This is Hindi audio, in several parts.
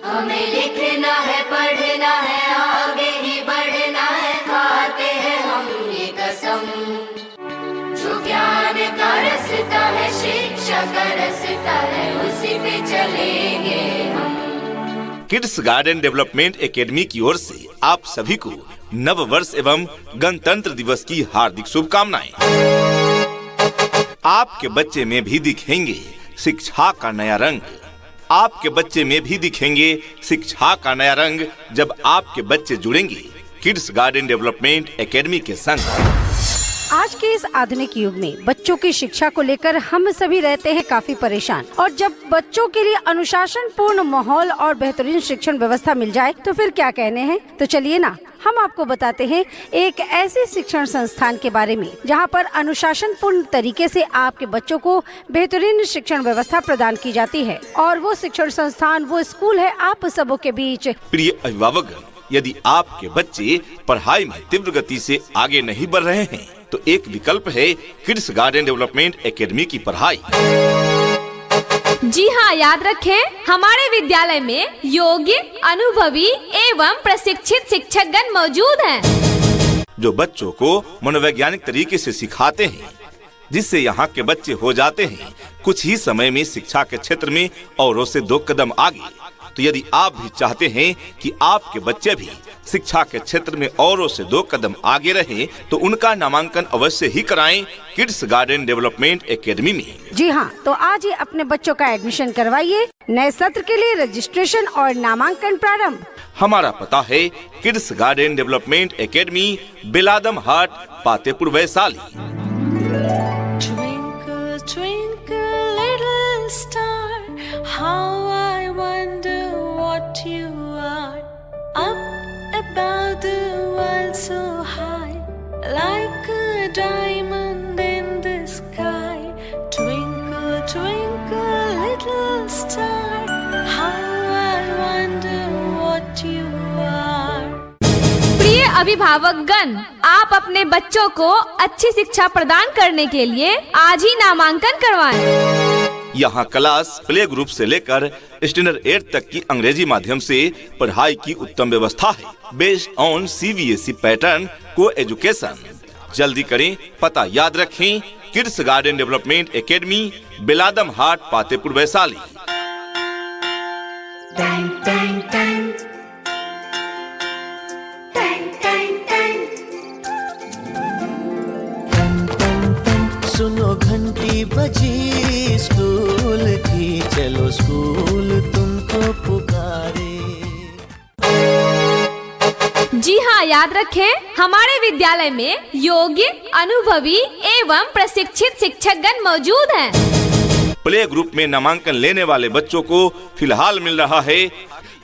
हमें लिखना है, पढ़ना है, आगे ही बढ़ना है, खाते हैं हम ये कसम। जो ज्ञान का रास्ता है, शिक्षा का रास्ता है, उसी पे चलेंगे हम। किड्स गार्डन डेवलपमेंट एकेडमी की ओर से आप सभी को नव वर्ष एवं गणतंत्र दिवस की हार्दिक शुभकामनाएं। आपके बच्चे में भी दिखेंगे शिक्षा का नया रंग। आपके बच्चे में भी दिखेंगे शिक्षा का नया रंग जब आपके बच्चे जुड़ेंगे किड्स गार्डन डेवलपमेंट एकेडमी के संग। आज के इस आधुनिक युग में बच्चों की शिक्षा को लेकर हम सभी रहते हैं काफी परेशान, और जब बच्चों के लिए अनुशासन पूर्ण माहौल और बेहतरीन शिक्षण व्यवस्था मिल जाए तो फिर क्या कहने हैं। तो चलिए ना, हम आपको बताते हैं एक ऐसे शिक्षण संस्थान के बारे में जहां पर अनुशासन पूर्ण तरीके से आपके बच्चों को बेहतरीन शिक्षण व्यवस्था प्रदान की जाती है। और वो शिक्षण संस्थान, वो स्कूल है आप सबों के बीच। प्रिय अभिभावक, यदि आपके बच्चे पढ़ाई में तीव्र गति से आगे नहीं बढ़ रहे हैं तो एक विकल्प है किड्स गार्डन डेवलपमेंट एकेडमी की पढ़ाई। जी हाँ, याद रखें, हमारे विद्यालय में योग्य, अनुभवी एवं प्रशिक्षित शिक्षकगण मौजूद हैं, जो बच्चों को मनोवैज्ञानिक तरीके से सिखाते हैं, जिससे यहाँ के बच्चे हो जाते हैं कुछ ही समय में शिक्षा के क्षेत्र में औरों से 2 कदम आगे। तो यदि आप भी चाहते हैं कि आपके बच्चे भी शिक्षा के क्षेत्र में औरों से 2 कदम आगे रहें, तो उनका नामांकन अवश्य ही कराएं किड्स गार्डन डेवलपमेंट एकेडमी में। जी हाँ, तो आज ही अपने बच्चों का एडमिशन करवाइए। नए सत्र के लिए रजिस्ट्रेशन और नामांकन प्रारंभ। हमारा पता है Kids Garden Development Academy, Biladam Haat, Patepur, Vaishali. Twinkle, twinkle, little star, how I wonder what you are. Up above the world so high, like a diamond in the sky. Twinkle, twinkle, little star, how I wonder what you are. प्रिय अभिभावकगण, आप अपने बच्चों को अच्छी शिक्षा प्रदान करने के लिए आज ही नामांकन करवाएं। यहाँ क्लास प्ले ग्रुप से लेकर स्टैंडर्ड 8 तक की अंग्रेजी माध्यम से पढ़ाई की उत्तम व्यवस्था है, बेस्ड ऑन CBSE पैटर्न को एजुकेशन। जल्दी करें, पता याद रखें, Kids Garden Development Academy, Biladam Haat, Patepur, Vaishali. सुनो घंटी बजी स्कूल की, चलो स्कूल तुमको पुकारे। जी हाँ, याद रखें, हमारे विद्यालय में योग्य, अनुभवी एवं प्रशिक्षित शिक्षकगण मौजूद हैं। प्ले ग्रुप में नामांकन लेने वाले बच्चों को फिलहाल मिल रहा है,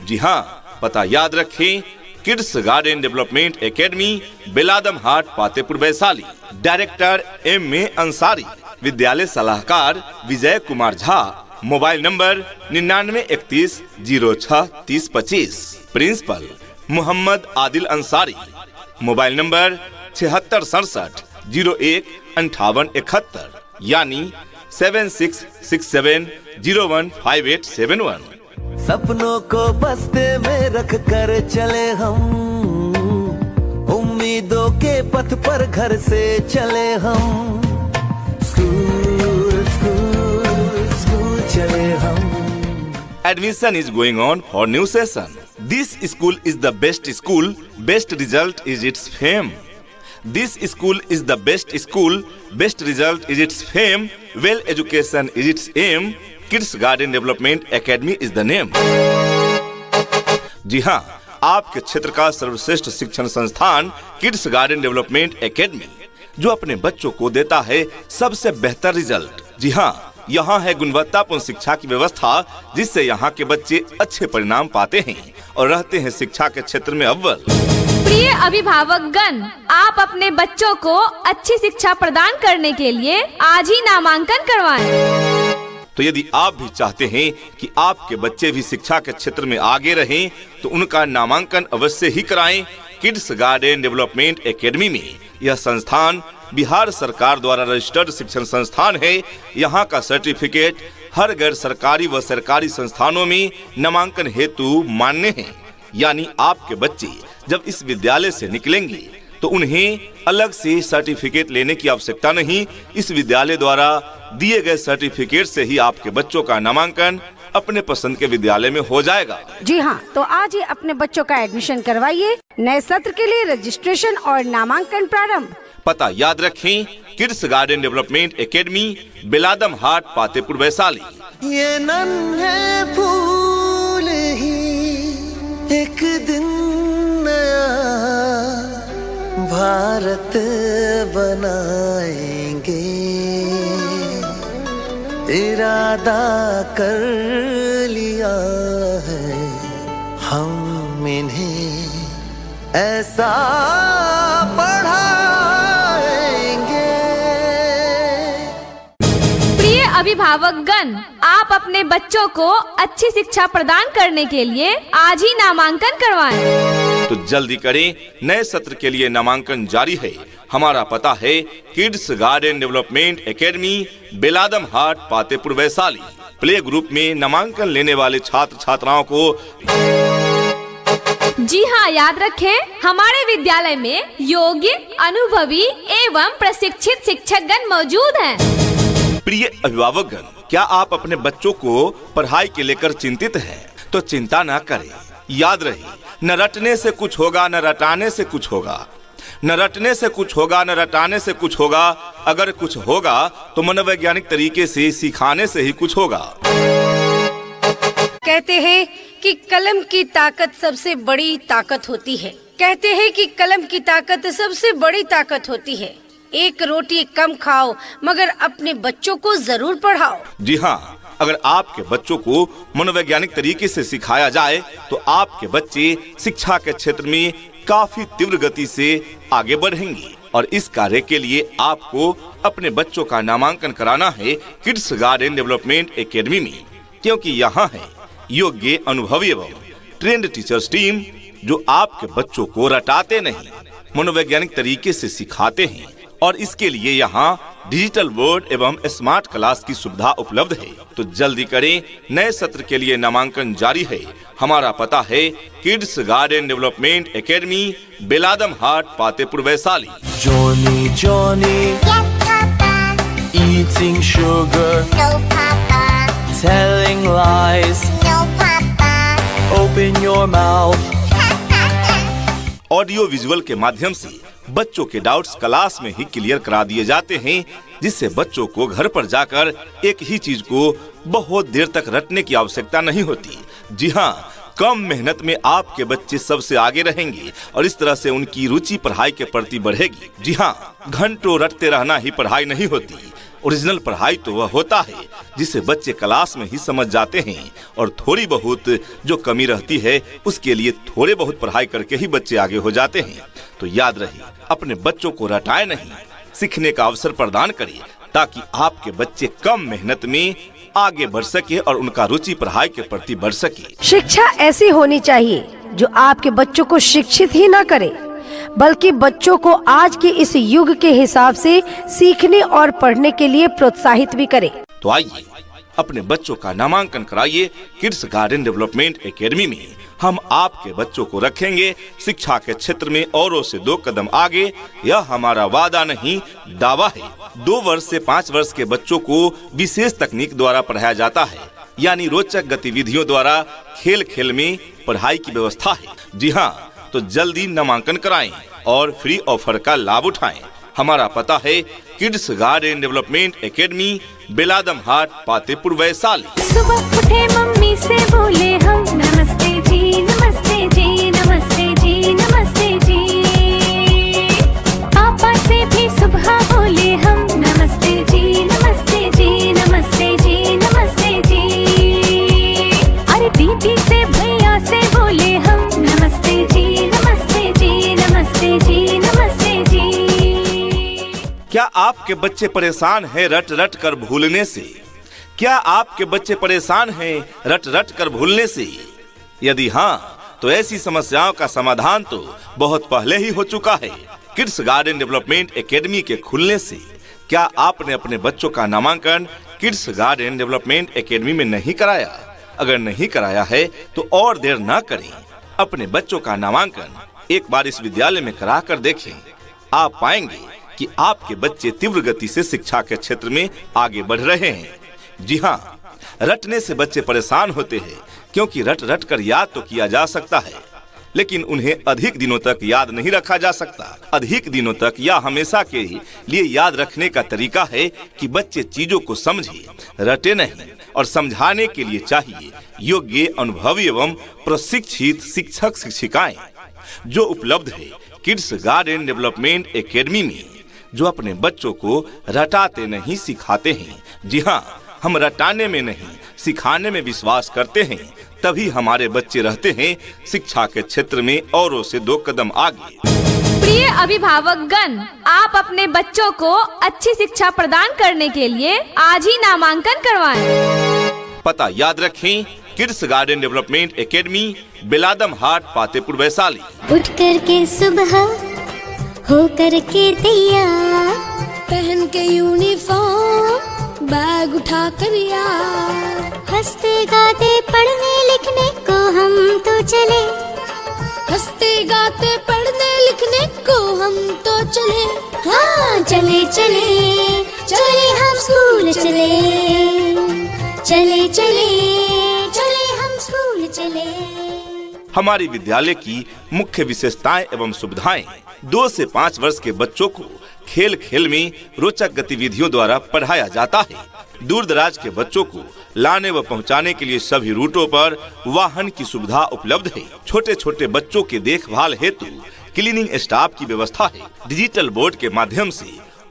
जी हाँ, पता याद रखें, Kids Garden Development Academy, Biladam Haat, Patepur, Vaishali. Director M.A. Ansari, विद्यालय सलाहकार Vijay Kumar Jha, mobile number 9931063025। Principal Mohammad Adil Ansari, mobile number 7667015871, यानी 7667015871। सपनों को बस्ते में रख कर चले हम, उम्मीदों के पथ पर घर से चले हम। स्कूल स्कूल स्कूल चले हम। Admission is going on for new session. This school is the best school. Best result is its fame. This school is the best school. Best result is its fame. Well education is its aim. Kids Garden Development Academy is the name. जी हाँ, आपके क्षेत्र का सर्वश्रेष्ठ शिक्षण संस्थान किड्स गार्डन डेवलपमेंट एकेडमी, जो अपने बच्चों को देता है सबसे बेहतर रिजल्ट। जी हाँ, यहाँ है गुणवत्तापूर्ण शिक्षा की व्यवस्था, जिससे यहाँ के बच्चे अच्छे परिणाम पाते हैं और रहते हैं शिक्षा के क्षेत्र में अव्वल। प्रिय अभिभावकगण, आप अपने बच्चों को अच्छी शिक्षा प्रदान करने के लिए आज ही नामांकन करवाएं। तो यदि आप भी चाहते हैं कि आपके बच्चे भी शिक्षा के क्षेत्र में आगे रहें, तो उनका नामांकन अवश्य ही कराएं किड्स गार्डन डेवलपमेंट एकेडमी में। यह संस्थान बिहार सरकार द्वारा रजिस्टर्ड शिक्षण संस्थान है। यहाँ का सर्टिफिकेट हर गैर सरकारी व सरकारी संस्थानों में नामांकन हेतु मान्य हैं। यानी आपके बच्चे जब इस विद्यालय से निकलेंगे तो उन्हें अलग से सर्टिफिकेट लेने की आवश्यकता नहीं। इस विद्यालय द्वारा दिए गए सर्टिफिकेट से ही आपके बच्चों का नामांकन अपने पसंद के विद्यालय में हो जाएगा। जी हाँ, तो आज ही अपने बच्चों का एडमिशन करवाइए। नए सत्र के लिए रजिस्ट्रेशन और नामांकन प्रारंभ। पता याद रखें, Kids Garden Development Academy, Biladam Haat, Patepur, Vaishali. ये नन्हे फूल ही एक दिन नया भारत बनाएंगे, इरादा कर लिया है हम इन्हें ऐसा पढ़ाएंगे। प्रिय अभिभावकगण, आप अपने बच्चों को अच्छी शिक्षा प्रदान करने के लिए आज ही नामांकन करवाएं। तो जल्दी करें, नए सत्र के लिए नामांकन जारी है। हमारा पता है Kids Garden Development Academy, Biladam Haat, Patepur, Vaishali. Play group में नामांकन लेने वाले छात्र छात्राओं को जी हाँ, याद रखें, हमारे विद्यालय में योग्य, अनुभवी एवं प्रशिक्षित शिक्षकगण मौजूद हैं। प्रिय अभिभावकगण, क्या आप अपने बच्चों को पढ़ाई के लेकर चिंतित हैं? तो चिंता ना करें। याद रहे, न रटने से कुछ होगा, न रटाने से कुछ होगा। न रटने से कुछ होगा, न रटाने से कुछ होगा। अगर कुछ होगा तो मनोवैज्ञानिक तरीके से सिखाने से ही कुछ होगा। कहते हैं कि कलम की ताकत सबसे बड़ी ताकत होती है। कहते हैं कि कलम की ताकत सबसे बड़ी ताकत होती है। एक रोटी कम खाओ, मगर अपने बच्चों को जरूर पढ़ाओ। जी हाँ, अगर आपके बच्चों को मनोवैज्ञानिक तरीके से सिखाया जाए तो आपके बच्चे शिक्षा के क्षेत्र में काफी तीव्र गति से आगे बढ़ेंगे। और इस कार्य के लिए आपको अपने बच्चों का नामांकन कराना है किड्स गार्डन डेवलपमेंट एकेडमी में, क्योंकि यहाँ है योग्य, अनुभवी एवं ट्रेंड टीचर्स टीम, जो आपके बच्चों को रटाते नहीं, मनोवैज्ञानिक तरीके से सिखाते हैं। और इसके लिए यहाँ डिजिटल बोर्ड एवं स्मार्ट क्लास की सुविधा उपलब्ध है। तो जल्दी करें, नए सत्र के लिए नामांकन जारी है। हमारा पता है Kids Garden Development Academy, Biladam Haat, Patepur, Vaishali. Johnny, Johnny, Yes, Papa. eating sugar, No, Papa. telling lies, No, Papa. open your mouth. Audio visual के माध्यम से बच्चों के डाउट्स क्लास में ही क्लियर करा दिए जाते हैं, जिससे बच्चों को घर पर जाकर एक ही चीज को बहुत देर तक रटने की आवश्यकता नहीं होती। जी हाँ, कम मेहनत में आपके बच्चे सबसे आगे रहेंगे और इस तरह से उनकी रुचि पढ़ाई के प्रति बढ़ेगी। जी हाँ, घंटों रटते रहना ही पढ़ाई नहीं होती। ओरिजिनल पढ़ाई तो वह होता है जिसे बच्चे क्लास में ही समझ जाते हैं, और थोड़ी बहुत जो कमी रहती है उसके लिए थोड़े बहुत पढ़ाई करके ही बच्चे आगे हो जाते हैं। तो याद रहे, अपने बच्चों को रटाए नहीं, सीखने का अवसर प्रदान करिए, ताकि आपके बच्चे कम मेहनत में आगे बढ़ सके और उनका रुचि पढ़ाई के प्रति बढ़ सके। शिक्षा ऐसी होनी चाहिए जो आपके बच्चों को शिक्षित ही न करे, बल्कि बच्चों को आज के इस युग के हिसाब से सीखने और पढ़ने के लिए प्रोत्साहित भी करे। तो आइए अपने बच्चों का नामांकन कराइए किड्स गार्डन डेवलपमेंट एकेडमी में। हम आपके बच्चों को रखेंगे शिक्षा के क्षेत्र में औरों से 2 कदम आगे। यह हमारा वादा नहीं, दावा है। 2 वर्ष से 5 वर्ष के बच्चों को विशेष तकनीक द्वारा पढ़ाया जाता है, यानी रोचक गतिविधियों द्वारा खेल खेल में पढ़ाई की व्यवस्था है। जी हाँ, तो जल्दी नामांकन कराएं और फ्री ऑफर का लाभ उठाएं। हमारा पता है Kids Garden Development Academy, Biladam Haat, Patepur, Vaishali. सुबह उठे मम्मी से बोले हम नमस्ते जी, नमस्ते जी, नमस्ते जी, नमस्ते जी। पापा से भी सुबह बोले हम नमस्ते जी, नमस्ते जी, नमस्ते जी, नमस्ते जी। अरे दीदी से, भैया से बोले हम नमस्ते जी, नमस्ते जी, नमस्ते जी, नमस्ते जी। क्या आपके बच्चे परेशान हैं रट रट कर भूलने से? क्या आपके बच्चे परेशान हैं रट रट कर भूलने से? यदि हाँ, तो ऐसी समस्याओं का समाधान तो बहुत पहले ही हो चुका है किड्स गार्डन डेवलपमेंट एकेडमी के खुलने से। क्या आपने अपने बच्चों का नामांकन किड्स गार्डन डेवलपमेंट एकेडमी में नहीं कराया? अगर नहीं कराया है तो और देर न करें, अपने बच्चों का नामांकन एक बार इस विद्यालय में करा कर देखें। आप पाएंगे कि आपके बच्चे तीव्र गति से शिक्षा के क्षेत्र में आगे बढ़ रहे हैं। जी हाँ, रटने से बच्चे परेशान होते हैं, क्योंकि रट रट कर याद तो किया जा सकता है, लेकिन उन्हें अधिक दिनों तक याद नहीं रखा जा सकता। अधिक दिनों तक या हमेशा के लिए याद रखने का तरीका है कि बच्चे चीजों को समझे, रटे नहीं। और समझाने के लिए चाहिए योग्य, अनुभवी एवं प्रशिक्षित शिक्षक शिक्षिकाएं, जो उपलब्ध है किड्स गार्डन डेवलपमेंट एकेडमी में, जो अपने बच्चों को रटाते नहीं सिखाते हैं। जी हाँ, हम रटाने में नहीं सिखाने में विश्वास करते हैं, तभी हमारे बच्चे रहते हैं शिक्षा के क्षेत्र में औरों से 2 कदम आगे। प्रिय अभिभावकगण, आप अपने बच्चों को अच्छी शिक्षा प्रदान करने के लिए आज ही नामांकन करवाएं। पता याद रखें, किड्स गार्डन डेवलपमेंट एकेडमी, बेलादम हाट, पातेपुर, वैशाली। उठ कर के सुबह हो कर के तैयार, पहन के यूनिफॉर्म, बैग उठा कर यार, हंसते गाते पढ़ने लिखने को हम तो चले, हंसते गाते पढ़ने लिखने को हम तो चले। हाँ चले चले चले हम स्कूल चले, चले चले चले हम स्कूल चले। हमारे विद्यालय की मुख्य विशेषताएं एवं सुविधाएं 2 से 5 वर्ष के बच्चों को खेल खेल में रोचक गतिविधियों द्वारा पढ़ाया जाता है। दूर दराज के बच्चों को लाने व पहुंचाने के लिए सभी रूटों पर वाहन की सुविधा उपलब्ध है। छोटे छोटे बच्चों के देखभाल हेतु क्लीनिंग स्टाफ की व्यवस्था है। डिजिटल बोर्ड के माध्यम से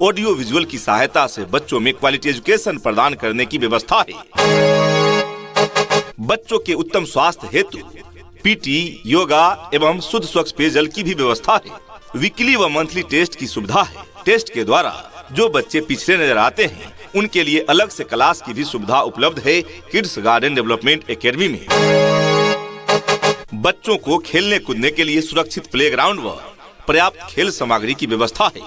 ऑडियो विजुअल की सहायता से बच्चों में क्वालिटी एजुकेशन प्रदान करने की व्यवस्था है। बच्चों के उत्तम स्वास्थ्य हेतु पीटी, योगा एवं शुद्ध स्वच्छ पेयजल की भी व्यवस्था है। वीकली व मंथली टेस्ट की सुविधा है। टेस्ट के द्वारा जो बच्चे पिछड़े नजर आते हैं, उनके लिए अलग से क्लास की भी सुविधा उपलब्ध है किड्स गार्डन डेवलपमेंट एकेडमी में। बच्चों को खेलने कूदने के लिए सुरक्षित प्लेग्राउंड व पर्याप्त खेल सामग्री की व्यवस्था है।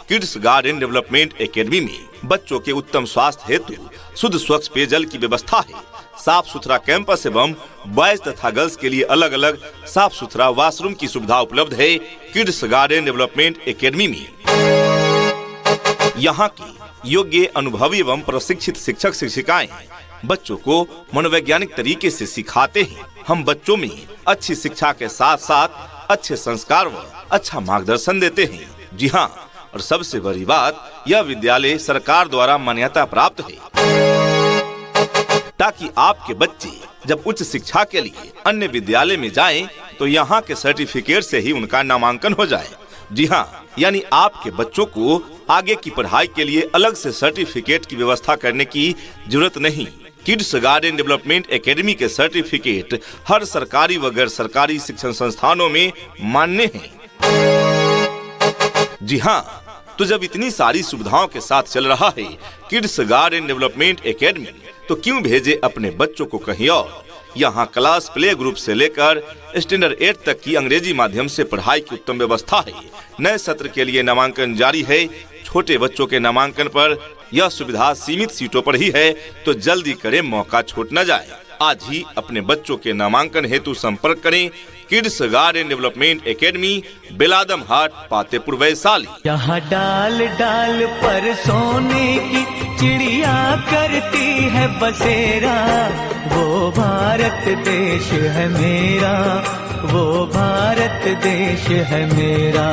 किड्स गार्डन डेवलपमेंट एकेडमी में बच्चों के उत्तम स्वास्थ्य हेतु शुद्ध स्वच्छ पेयजल की व्यवस्था है। साफ सुथरा कैंपस एवं बॉयज तथा गर्ल्स के लिए अलग अलग साफ सुथरा वॉशरूम की सुविधा उपलब्ध है किड्स गार्डन डेवलपमेंट एकेडमी में। यहाँ की योग्य, अनुभवी एवं प्रशिक्षित शिक्षक शिक्षिकाएं बच्चों को मनोवैज्ञानिक तरीके से सिखाते हैं। हम बच्चों में अच्छी शिक्षा के साथ साथ अच्छे संस्कार व अच्छा मार्गदर्शन देते हैं। जी हाँ, और सबसे बड़ी बात, यह विद्यालय सरकार द्वारा मान्यता प्राप्त है, ताकि आपके बच्चे जब उच्च शिक्षा के लिए अन्य विद्यालय में जाएं, तो यहाँ के सर्टिफिकेट से ही उनका नामांकन हो जाए। जी हाँ, यानी आपके बच्चों को आगे की पढ़ाई के लिए अलग से सर्टिफिकेट की व्यवस्था करने की जरूरत नहीं। किड्स गार्डन डेवलपमेंट एकेडमी के सर्टिफिकेट हर सरकारी व गैर सरकारी शिक्षण संस्थानों में मान्य हैं। जी हाँ, तो जब इतनी सारी सुविधाओं के साथ चल रहा है किड्स गार्डन डेवलपमेंट एकेडमी, तो क्यों भेजे अपने बच्चों को कहीं और। यहाँ क्लास प्ले ग्रुप से लेकर स्टैंडर्ड 8 तक की अंग्रेजी माध्यम से पढ़ाई की उत्तम व्यवस्था है। नए सत्र के लिए नामांकन जारी है। छोटे बच्चों के नामांकन पर यह सुविधा सीमित सीटों पर ही है, तो जल्दी करें, मौका छूट न जाए। आज ही अपने बच्चों के नामांकन हेतु संपर्क करें किड्स गार्डन डेवलपमेंट एकेडमी, बेलादम हाट, पातेपुर, वैशाली। यहाँ डाल डाल पर सोने की चिड़िया करती है बसेरा, वो भारत देश है मेरा, वो भारत देश है मेरा।